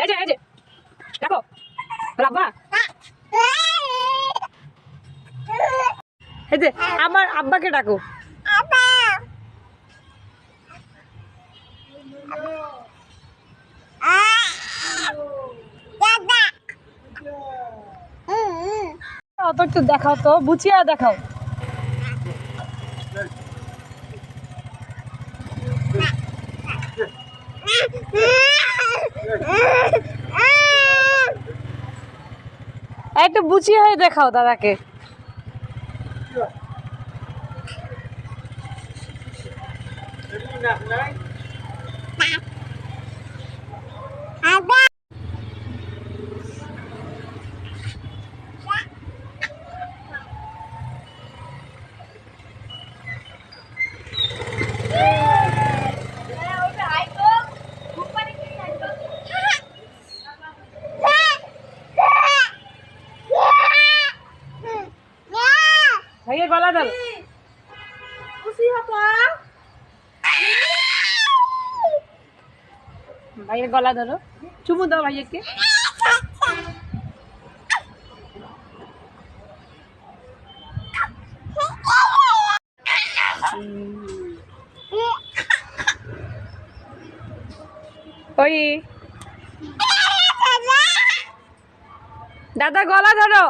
এই যে দেখো বাবা, এই যে আমার আব্বাকে ডাকো। অত একটু দেখাও তো, বুঝিয়া দেখাও। একটু বুঝিয়ে হয়ে দেখাও দাদাকে। ভাইয়ের গলা ধরো, ভাইয়ের গলা ধরো, চুমু দাও ভাইয়াকে। ওই দাদা গলা ধরো।